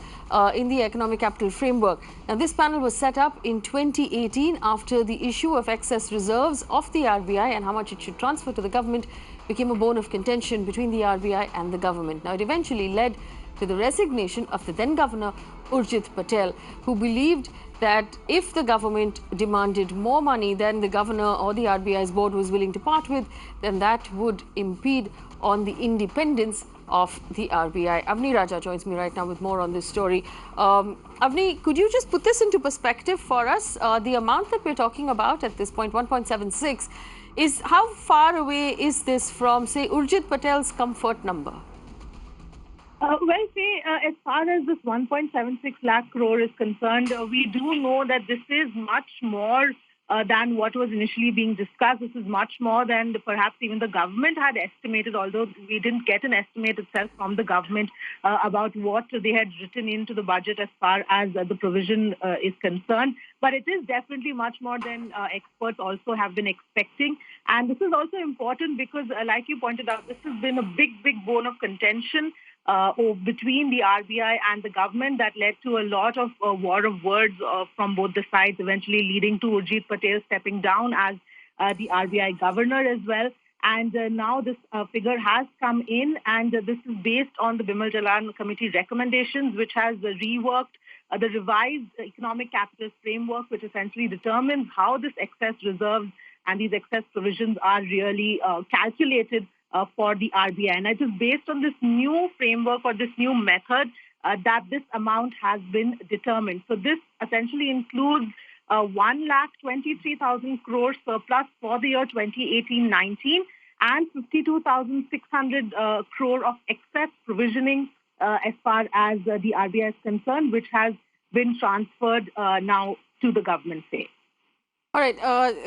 [SPEAKER 1] in the economic capital framework. Now this panel was set up in 2018 after the issue of excess reserves of the RBI and how much it should transfer to the government became a bone of contention between the RBI and the government. Now it eventually led to the resignation of the then governor Urjit Patel, who believed that if the government demanded more money than the governor or the RBI's board was willing to part with, then that would impede on the independence of the RBI. Avni Raja joins me right now with more on this story. Avni, could you just put this into perspective for us? The amount that we're talking about at this point, 1.76, is how far away is this from, say, Urjit Patel's comfort number?
[SPEAKER 7] Well, say, as far as this 1.76 lakh crore is concerned, we do know that this is much more than what was initially being discussed. This is much more than perhaps even the government had estimated, although we didn't get an estimate itself from the government about what they had written into the budget as far as the provision is concerned. But it is definitely much more than experts also have been expecting. And this is also important because, like you pointed out, this has been a big bone of contention between the RBI and the government that led to a lot of war of words from both the sides, eventually leading to Urjit Patel stepping down as the RBI governor as well. And now this figure has come in, and this is based on the Bulandshahr committee recommendations, which has reworked the revised economic capital framework, which essentially determines how this excess reserves and these excess provisions are really calculated for the RBI. And it is based on this new framework or this new method that this amount has been determined. So this essentially includes 1,23,000 crore surplus for the year 2018-19 and 52,600 crore of excess provisioning as far as the RBI is concerned, which has been transferred now to the government, say.
[SPEAKER 1] All right.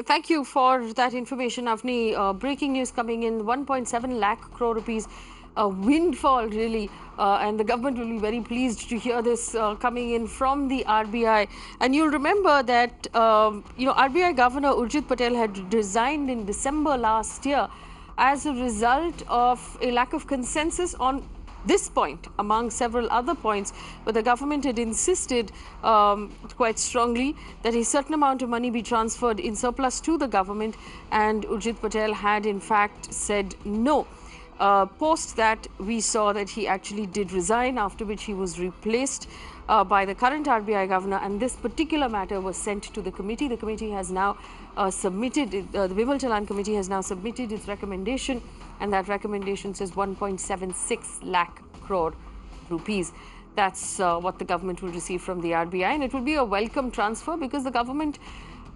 [SPEAKER 1] Thank you for that information, Avni. Breaking news coming in, 1.7 lakh crore rupees, a windfall really, and the government will be very pleased to hear this coming in from the RBI. And you'll remember that, RBI Governor Urjit Patel had resigned in December last year as a result of a lack of consensus on this point, among several other points, but the government had insisted quite strongly that a certain amount of money be transferred in surplus to the government, and Urjit Patel had in fact said no. Post that, we saw that he actually did resign, after which he was replaced by the current RBI governor, and this particular matter was sent to the committee. The committee has now submitted, the Bulandshahr committee has now submitted its recommendation, and that recommendation says 1.76 lakh crore rupees. That's what the government will receive from the RBI, and it will be a welcome transfer because the government,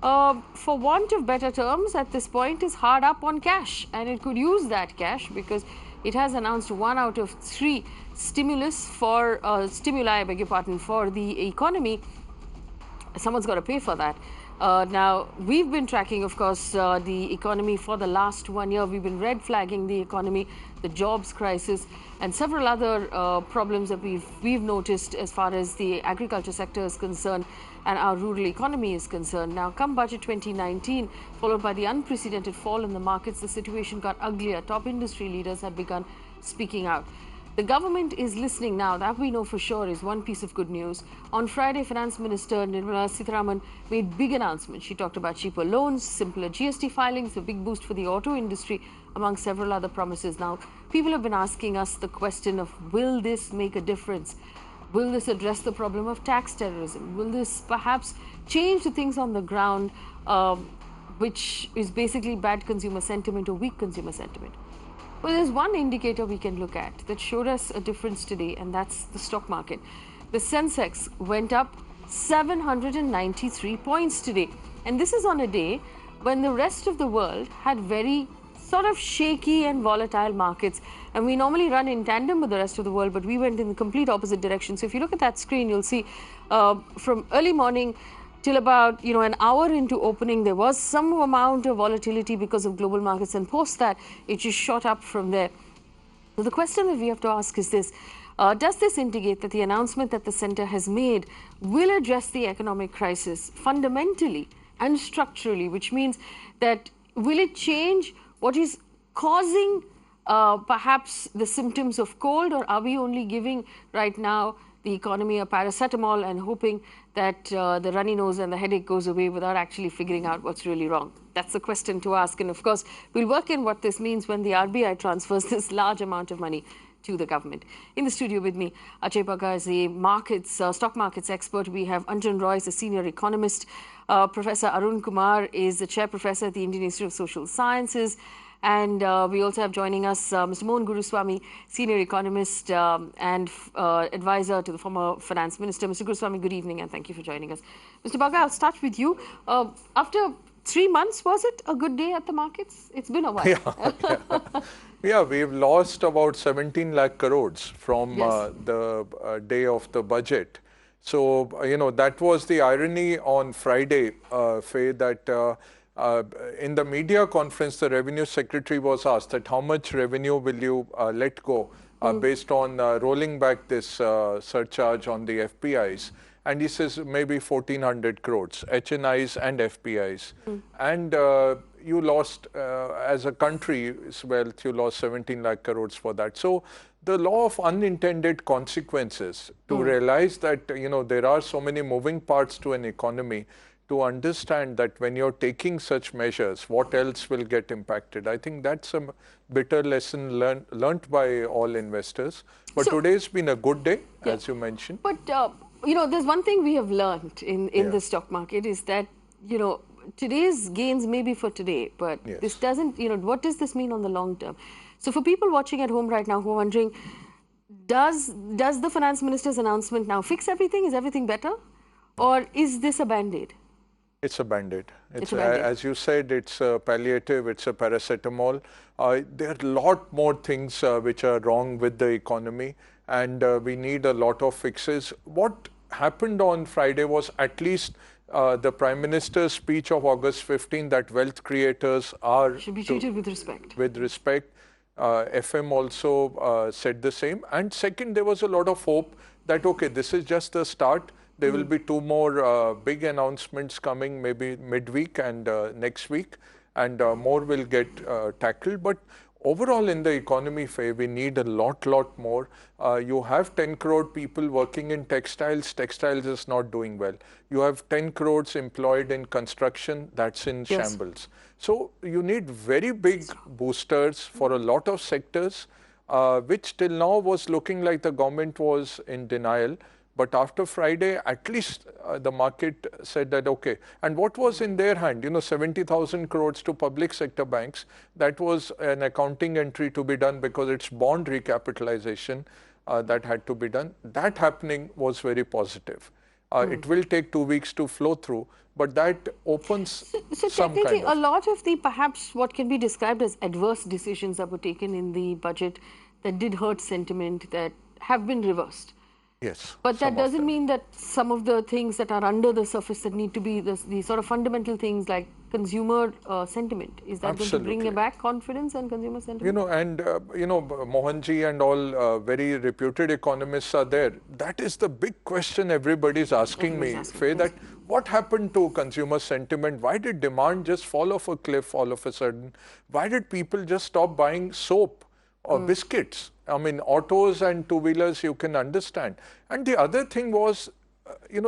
[SPEAKER 1] for want of better terms at this point, is hard up on cash, and it could use that cash because it has announced 1 out of 3 stimuli, for the economy. Someone's got to pay for that. Now, we've been tracking, of course, the economy for the last 1 year. We've been red flagging the economy, the jobs crisis, and several other problems that we've noticed as far as the agriculture sector is concerned and our rural economy is concerned. Now, come budget 2019, followed by the unprecedented fall in the markets, the situation got uglier. Top industry leaders have begun speaking out. The government is listening now. That we know for sure is one piece of good news. On Friday, Finance Minister Nirmala Sitharaman made big announcements. She talked about cheaper loans, simpler GST filings, a big boost for the auto industry, among several other promises. Now, people have been asking us the question of, will this make a difference? Will this address the problem of tax terrorism? Will this perhaps change the things on the ground, which is basically bad consumer sentiment or weak consumer sentiment? Well, there's one indicator we can look at that showed us a difference today, and that's the stock market. The Sensex went up 793 points today. And this is on a day when the rest of the world had very sort of shaky and volatile markets. And we normally run in tandem with the rest of the world, but we went in the complete opposite direction. So if you look at that screen, you'll see from early morning till about an hour into opening, there was some amount of volatility because of global markets, and post that it just shot up from there. So the question that we have to ask is this: does this indicate that the announcement that the centre has made will address the economic crisis fundamentally and structurally, which means that will it change what is causing perhaps the symptoms of cold, or are we only giving right now the economy a paracetamol and hoping that the runny nose and the headache goes away without actually figuring out what's really wrong? That's the question to ask. And of course, we'll work in what this means when the RBI transfers this large amount of money to the government. In the studio with me, Ajay Bagga is a stock markets expert. We have Anjan Roy, is a senior economist. Professor Arun Kumar is the chair professor at the Indian Institute of Social Sciences. And we also have joining us Mr. Mohan Guruswamy, senior economist and advisor to the former finance minister. Mr. Guruswamy, good evening and thank you for joining us. Mr. Bagga, I'll start with you. After 3 months, was it a good day at the markets? It's been a while.
[SPEAKER 8] Yeah, we've lost about 17 lakh crores from the day of the budget. So, that was the irony on Friday, Faye, that in the media conference, the revenue secretary was asked that how much revenue will you let go based on rolling back this surcharge on the FPIs. And he says maybe 1,400 crores, HNIs and FPIs. And you lost, as a country's wealth, you lost 17 lakh crores for that. So the law of unintended consequences, to realize that, there are so many moving parts to an economy, to understand that when you're taking such measures, what else will get impacted? I think that's a bitter lesson learnt by all investors. But today's been a good day, as you mentioned.
[SPEAKER 1] But, there's one thing we have learned in the stock market is that, today's gains may be for today, but this doesn't, what does this mean on the long term? So for people watching at home right now who are wondering, does the finance minister's announcement now fix everything? Is everything better? Or is this a band-aid?
[SPEAKER 8] It's a band-aid. As you said, it's a palliative, it's a paracetamol. There are a lot more things which are wrong with the economy, and we need a lot of fixes. What happened on Friday was at least the Prime Minister's speech of August 15 that wealth creators should
[SPEAKER 1] be treated with respect.
[SPEAKER 8] With respect. FM also said the same. And second, there was a lot of hope that, okay, this is just the start. There will be 2 more big announcements coming maybe midweek and next week, and more will get tackled. But overall in the economy, Faye, we need a lot more. You have 10 crore people working in textiles. Textiles is not doing well. You have 10 crores employed in construction. That's in shambles. So you need very big boosters for a lot of sectors, which till now was looking like the government was in denial. But after Friday, at least the market said that, okay. And what was in their hand? 70,000 crores to public sector banks. That was an accounting entry to be done because it's bond recapitalization that had to be done. That happening was very positive. It will take 2 weeks to flow through, but that opens
[SPEAKER 1] so
[SPEAKER 8] some
[SPEAKER 1] technically,
[SPEAKER 8] kind of...
[SPEAKER 1] a lot of the perhaps what can be described as adverse decisions that were taken in the budget that did hurt sentiment that have been reversed.
[SPEAKER 8] Yes.
[SPEAKER 1] But that doesn't mean that some of the things that are under the surface that need to be the sort of fundamental things like consumer sentiment. Is that going to bring back confidence and consumer sentiment?
[SPEAKER 8] Mohanji and all very reputed economists are there. That is the big question everybody's asking me, Faye, that what happened to consumer sentiment? Why did demand just fall off a cliff all of a sudden? Why did people just stop buying soap or biscuits? I mean, autos and two-wheelers, you can understand. And the other thing was,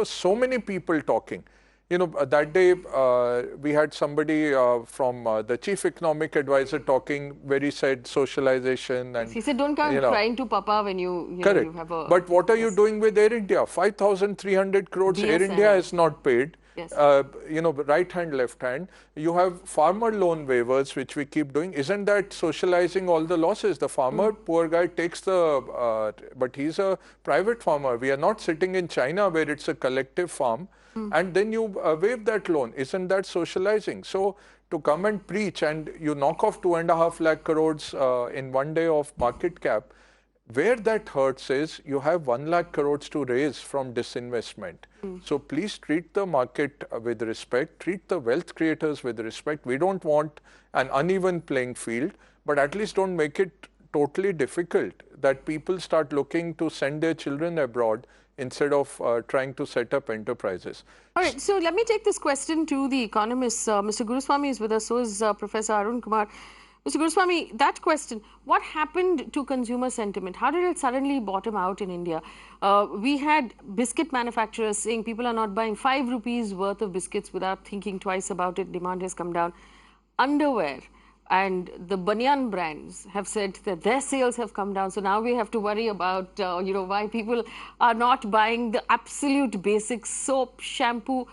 [SPEAKER 8] so many people talking. That day we had somebody from the chief economic advisor talking, where he said socialization. And
[SPEAKER 1] he said, don't come crying to Papa when you have a...
[SPEAKER 8] But what are you doing with Air India? 5,300 crores GSM. Air India is not paid.
[SPEAKER 1] Yes.
[SPEAKER 8] Right hand, left hand. You have farmer loan waivers, which we keep doing. Isn't that socializing all the losses? The farmer, poor guy, takes but he's a private farmer. We are not sitting in China where it's a collective farm. And then you waive that loan. Isn't that socializing? So to come and preach and you knock off 2.5 lakh crores in one day of market cap, where that hurts is you have 1 lakh crores to raise from disinvestment. So please treat the market with respect, treat the wealth creators with respect. We don't want an uneven playing field, but at least don't make it totally difficult that people start looking to send their children abroad instead of trying to set up enterprises.
[SPEAKER 1] All right, so let me take this question to the economists. Mr. Guruswamy is with us, so is Professor Arun Kumar. Mr. Guruswamy, that question, what happened to consumer sentiment? How did it suddenly bottom out in India? We had biscuit manufacturers saying people are not buying 5 rupees worth of biscuits without thinking twice about it. Demand has come down. Underwear and the banyan brands have said that their sales have come down. So now we have to worry about, why people are not buying the absolute basic soap, shampoo,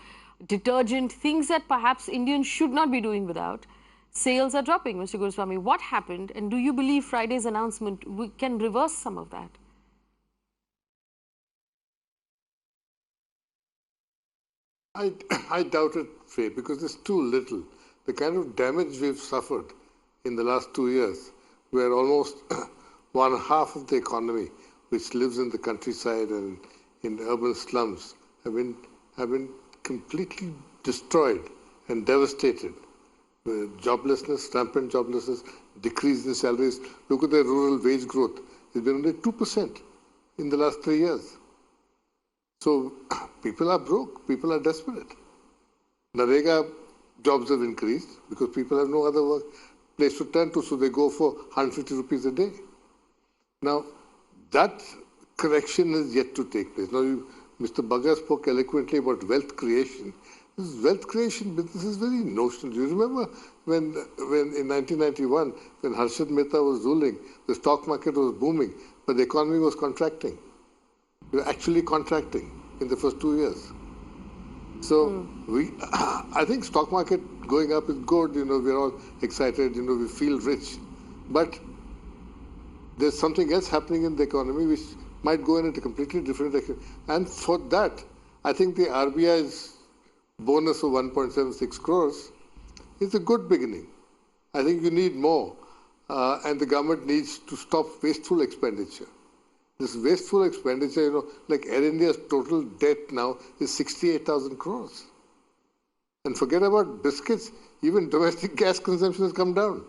[SPEAKER 1] detergent, things that perhaps Indians should not be doing without. Sales are dropping. Mr. Guruswamy, what happened? And do you believe Friday's announcement can reverse some of that?
[SPEAKER 9] I doubt it, Faye, because it's too little. The kind of damage we've suffered in the last 2 years, where almost 1/2 of the economy, which lives in the countryside and in urban slums, have been completely destroyed and devastated. Joblessness, rampant joblessness, decrease in salaries. Look at the rural wage growth. It's been only 2% in the last 3 years. So people are broke, people are desperate. Narega jobs have increased because people have no other place to turn to, so they go for 150 rupees a day. Now, that correction is yet to take place. Now, Mr. Bagga spoke eloquently about wealth creation. This wealth creation business is very notional. Do you remember when in 1991, when Harshad Mehta was ruling, the stock market was booming, but the economy was contracting. We were actually contracting in the first 2 years. So I think stock market going up is good. We're all excited. We feel rich, but there's something else happening in the economy which might go in a completely different direction. And for that, I think the RBI's bonus of 1.76 crores is a good beginning. I think you need more, and the government needs to stop wasteful expenditure. This wasteful expenditure, like Air India's total debt now is 68,000 crores. And forget about biscuits, even domestic gas consumption has come down.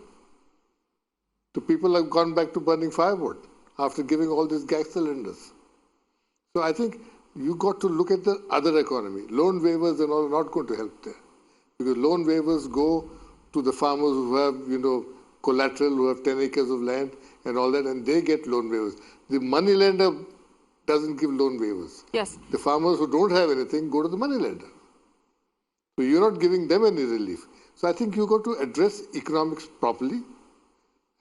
[SPEAKER 9] So people have gone back to burning firewood after giving all these gas cylinders. So I think you got to look at the other economy. Loan waivers and all are not going to help there. Because loan waivers go to the farmers who have, collateral, who have 10 acres of land and all that, and they get loan waivers. The money lender doesn't give loan waivers.
[SPEAKER 1] Yes.
[SPEAKER 9] The farmers who don't have anything go to the money lender. So you're not giving them any relief. So I think you got to address economics properly,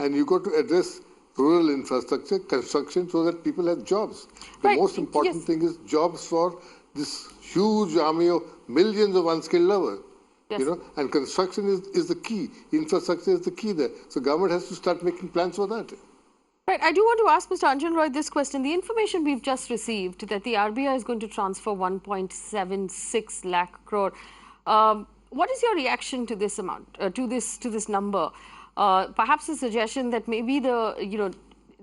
[SPEAKER 9] and you got to address rural infrastructure, construction, so that people have jobs. The most important thing is jobs for this huge army of millions of unskilled labour.
[SPEAKER 1] Yes.
[SPEAKER 9] And construction is the key. Infrastructure is the key there. So government has to start making plans for that.
[SPEAKER 1] Right. I do want to ask Mr. Anjan Roy this question. The information we've just received that the RBI is going to transfer 1.76 lakh crore. What is your reaction to this amount, to this number? Perhaps a suggestion that maybe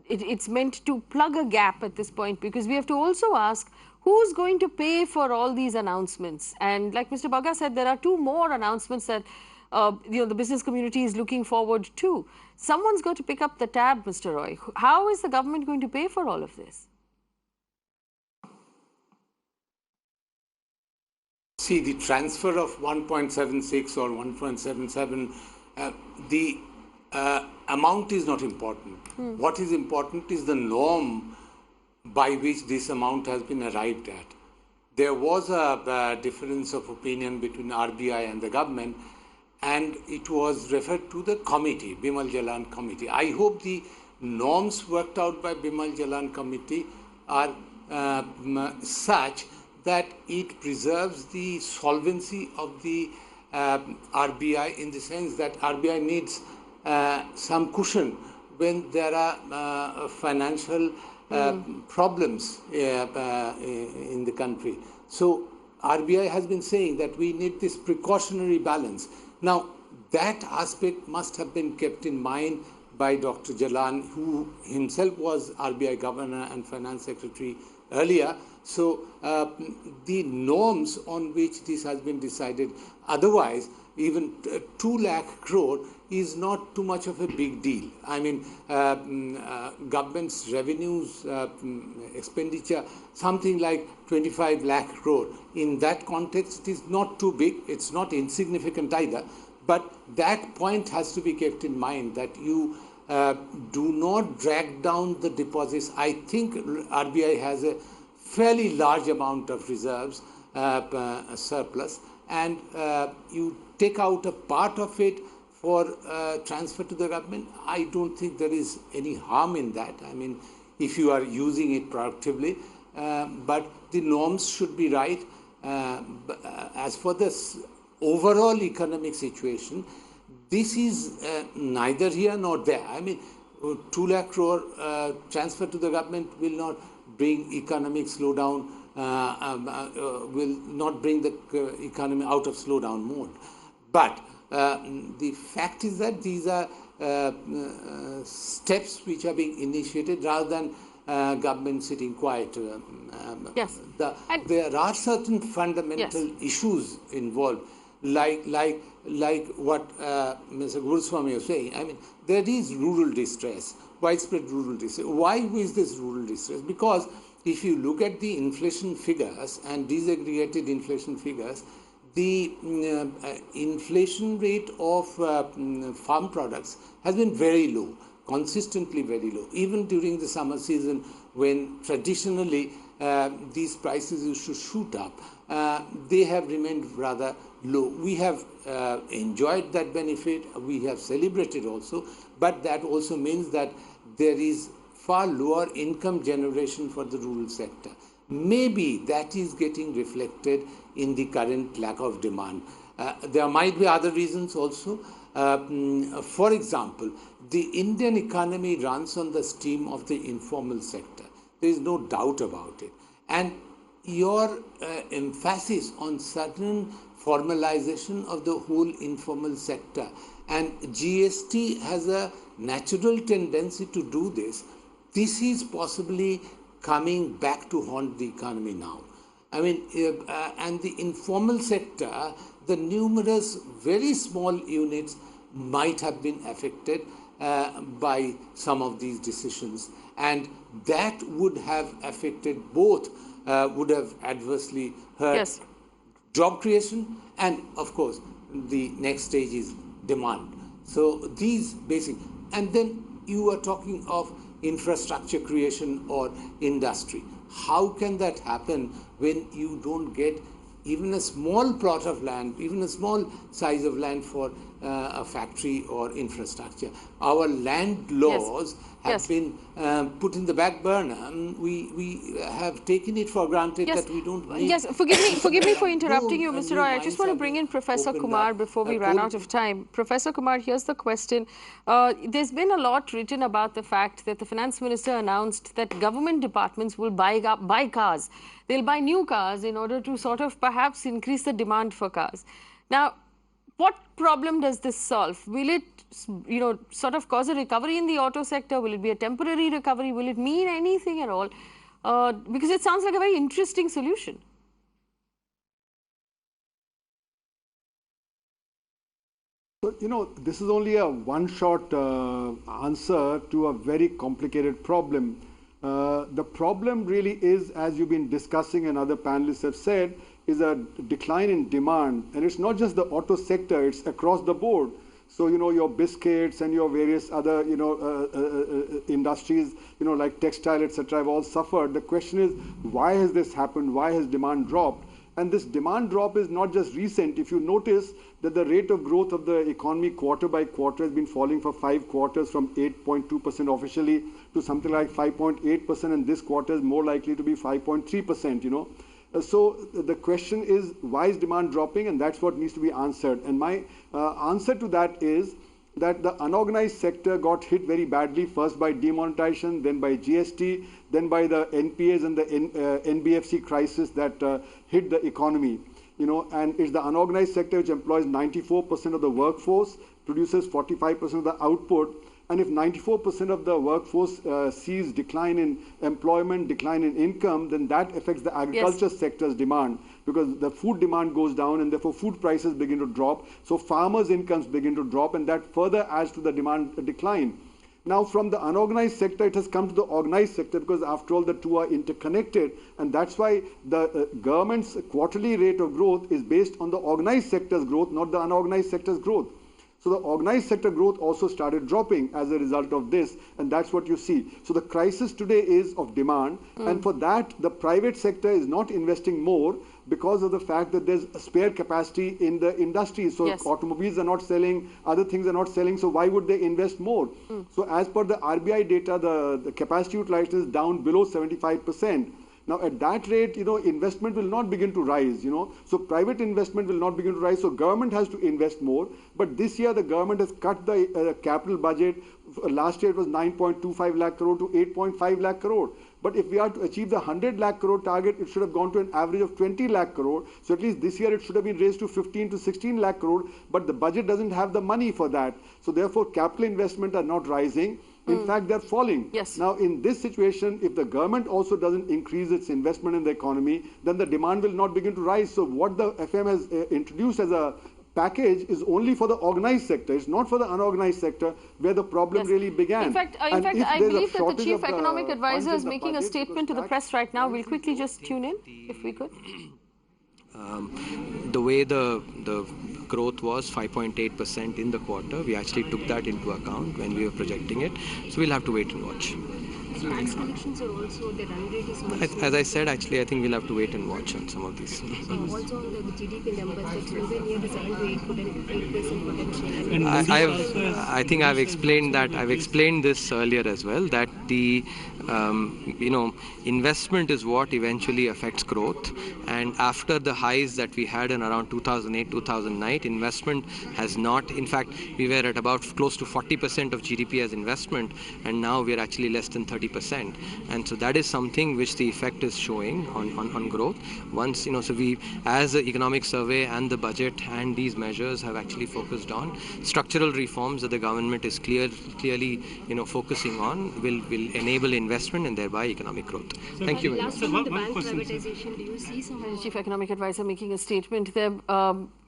[SPEAKER 1] it's meant to plug a gap at this point, because we have to also ask who's going to pay for all these announcements. And like Mr. Bagga said, there are 2 more announcements that the business community is looking forward to. Someone's got to pick up the tab, Mr. Roy. How is the government going to pay for all of this?
[SPEAKER 10] See, the transfer of 1.76 or 1.77, the amount is not important. What is important is the norm by which this amount has been arrived at. There was a difference of opinion between RBI and the government, and it was referred to the committee, Bimal Jalan committee. I hope the norms worked out by Bimal Jalan committee are such that it preserves the solvency of the RBI, in the sense that RBI needs some cushion when there are financial problems in the country. So RBI has been saying that we need this precautionary balance. Now, that aspect must have been kept in mind by Dr. Jalan, who himself was RBI governor and finance secretary earlier. So the norms on which this has been decided, otherwise even 2 lakh crore is not too much of a big deal. I mean, government's revenues, expenditure, something like 25 lakh crore. In that context, it is not too big. It's not insignificant either. But that point has to be kept in mind, that you do not drag down the deposits. I think RBI has a fairly large amount of reserves, surplus, and you take out a part of it for transfer to the government. I don't think there is any harm in that. I mean, if you are using it productively, but the norms should be right. As for this overall economic situation, this is neither here nor there. I mean, 2 lakh crore transfer to the government will not bring economic slowdown, will not bring the economy out of slowdown mode. But the fact is that these are steps which are being initiated rather than government sitting quiet.
[SPEAKER 1] Yes.
[SPEAKER 10] There are certain fundamental issues involved, like what Mr. Guruswamy was saying. I mean, there is rural distress, widespread rural distress. Why is this rural distress? Because if you look at the inflation figures and disaggregated inflation figures, the inflation rate of farm products has been very low, consistently very low, even during the summer season, when traditionally these prices used to shoot up. They have remained rather low. We have enjoyed that benefit, we have celebrated also, but that also means that there is far lower income generation for the rural sector. Maybe that is getting reflected in the current lack of demand. There might be other reasons also. For example, the Indian economy runs on the steam of the informal sector. There is no doubt about it. And your emphasis on certain formalization of the whole informal sector, and GST has a natural tendency to do this. This is possibly coming back to haunt the economy now. I mean, and the informal sector, the numerous very small units might have been affected by some of these decisions, and that would have affected both, would have adversely hurt job creation, and of course the next stage is demand. So these basic, and then you are talking of infrastructure creation or industry. How can that happen when you don't get even a small plot of land, even a small size of land for a factory or infrastructure? Our land laws have been put in the back burner. We have taken it for granted that we don't need.
[SPEAKER 1] Yes, forgive me for interrupting you, Mr. Roy. I just want to bring in Professor Kumar before we run out of time. Professor Kumar, here's the question. There's been a lot written about the fact that the finance minister announced that government departments will buy cars. They'll buy new cars in order to sort of perhaps increase the demand for cars. Now, what problem does this solve? Will it, sort of cause a recovery in the auto sector? Will it be a temporary recovery? Will it mean anything at all? Because it sounds like a very interesting solution.
[SPEAKER 11] So, this is only a one-shot answer to a very complicated problem. The problem really is, as you've been discussing and other panelists have said, is a decline in demand. And it's not just the auto sector, it's across the board. So, your biscuits and your various other, industries, like textile, etc., have all suffered. The question is, why has this happened? Why has demand dropped? And this demand drop is not just recent. If you notice that the rate of growth of the economy quarter by quarter has been falling for 5 quarters, from 8.2% officially to something like 5.8%, and this quarter is more likely to be 5.3%, So the question is, why is demand dropping? And that's what needs to be answered. And my answer to that is that the unorganized sector got hit very badly, first by demonetization, then by GST, then by the NPAs and the NBFC crisis that hit the economy. And it's the unorganized sector which employs 94% of the workforce, produces 45% of the output. And if 94% of the workforce sees decline in employment, decline in income, then that affects the agriculture sector's demand, because the food demand goes down and therefore food prices begin to drop. So farmers' incomes begin to drop, and that further adds to the demand decline. Now, from the unorganized sector, it has come to the organized sector, because after all, the two are interconnected. And that's why the government's quarterly rate of growth is based on the organized sector's growth, not the unorganized sector's growth. So the organized sector growth also started dropping as a result of this, and that's what you see. So the crisis today is of demand, and for that, the private sector is not investing more because of the fact that there's a spare capacity in the industry. So automobiles are not selling, other things are not selling, so why would they invest more? So as per the RBI data, the capacity utilization is down below 75%. Now, at that rate, investment will not begin to rise, So private investment will not begin to rise. So government has to invest more. But this year, the government has cut the capital budget. Last year, it was 9.25 lakh crore to 8.5 lakh crore. But if we are to achieve the 100 lakh crore target, it should have gone to an average of 20 lakh crore. So at least this year, it should have been raised to 15 to 16 lakh crore. But the budget doesn't have the money for that. So therefore, capital investment are not rising. In fact, they're falling. Now, in this situation, if the government also doesn't increase its investment in the economy, then the demand will not begin to rise. So what the FM has introduced as a package is only for the organized sector. It's not for the unorganized sector, where the problem really began.
[SPEAKER 1] In fact, I believe that the Chief Economic Advisor is making a statement to the press right now. We'll quickly just tune in, if we could.
[SPEAKER 12] The way the growth was 5.8% in the quarter, we actually took that into account when we were projecting it. So we'll have to wait and watch.
[SPEAKER 13] So tax collections are also, the run rate is also...
[SPEAKER 12] As I said, actually, I think we'll have to wait and watch on some of these.
[SPEAKER 13] Also on the GDP numbers, that's nowhere near the 7 to 8% potential.
[SPEAKER 12] I think I've explained that. I've explained this earlier as well, that the investment is what eventually affects growth. And after the highs that we had in around 2008, 2009, investment has not. In fact, we were at about close to 40% of GDP as investment, and now we're actually less than 30%. And so that is something which the effect is showing on growth. Once, so we, as the economic survey and the budget and these measures have actually focused on structural reforms that the government is clearly, focusing on will enable investment and thereby economic growth.
[SPEAKER 13] So
[SPEAKER 12] thank you very much.
[SPEAKER 13] Last one, the bank privatization, do you see some...
[SPEAKER 1] Chief Economic Advisor making a statement there.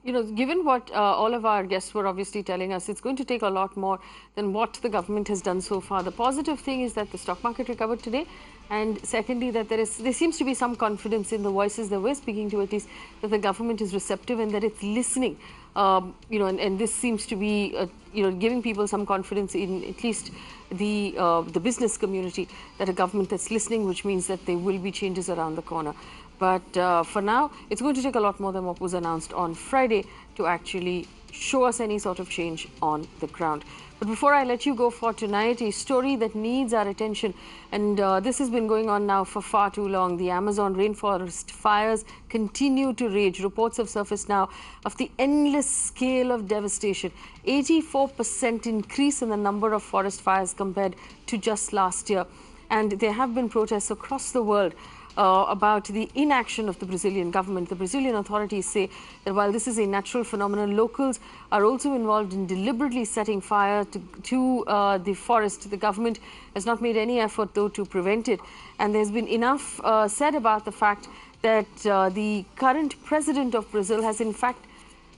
[SPEAKER 1] Given what all of our guests were obviously telling us, it's going to take a lot more than what the government has done so far. The positive thing is that the stock market recovered today, and secondly, that there seems to be some confidence in the voices that we're speaking to, at least, that the government is receptive and that it's listening. And this seems to be, giving people some confidence in at least the business community, that a government that's listening, which means that there will be changes around the corner. But for now, it's going to take a lot more than what was announced on Friday to actually show us any sort of change on the ground. But before I let you go for tonight, a story that needs our attention, and this has been going on now for far too long. The Amazon rainforest fires continue to rage. Reports have surfaced now of the endless scale of devastation. 84% increase in the number of forest fires compared to just last year. And there have been protests across the world about the inaction of the Brazilian government. The Brazilian authorities say that while this is a natural phenomenon, locals are also involved in deliberately setting fire to the forest. The government has not made any effort, though, to prevent it. And there's been enough said about the fact that the current president of Brazil has, in fact,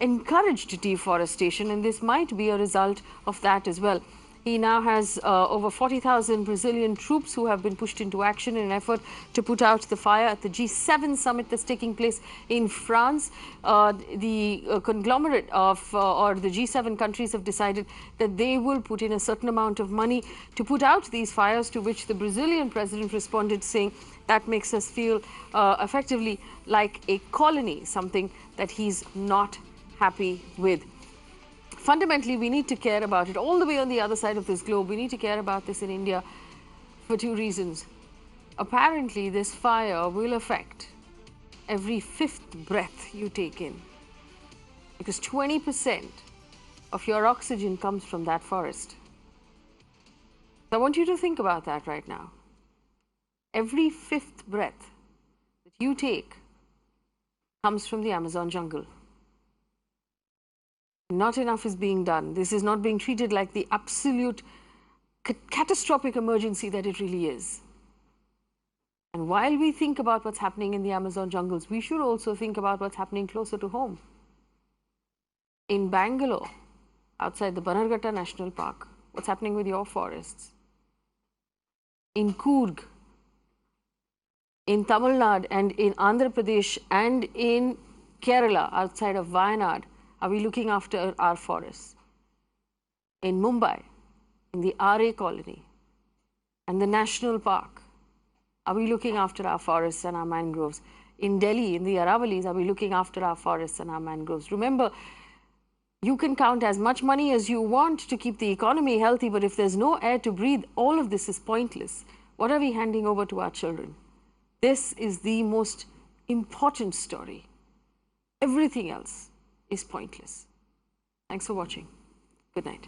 [SPEAKER 1] encouraged deforestation, and this might be a result of that as well. He now has over 40,000 Brazilian troops who have been pushed into action in an effort to put out the fire at the G7 summit that's taking place in France. The conglomerate of, or the G7 countries have decided that they will put in a certain amount of money to put out these fires, to which the Brazilian president responded saying that makes us feel effectively like a colony, something that he's not happy with. Fundamentally, we need to care about it. All the way on the other side of this globe, we need to care about this in India for two reasons. Apparently, this fire will affect every fifth breath you take in. Because 20% of your oxygen comes from that forest. So I want you to think about that right now. Every fifth breath that you take comes from the Amazon jungle. Not enough is being done. This is not being treated like the absolute catastrophic emergency that it really is. And while we think about what's happening in the Amazon jungles, we should also think about what's happening closer to home. In Bangalore, outside the Bannerghatta National Park, what's happening with your forests? In Coorg, in Tamil Nadu and in Andhra Pradesh and in Kerala, outside of Wayanad, are we looking after our forests? In Mumbai, in the RA colony and the national park, are we looking after our forests and our mangroves? In Delhi, in the Aravalis, are we looking after our forests and our mangroves? Remember, you can count as much money as you want to keep the economy healthy, but if there's no air to breathe, all of this is pointless. What are we handing over to our children? This is the most important story. Everything else is pointless. Thanks for watching. Good night.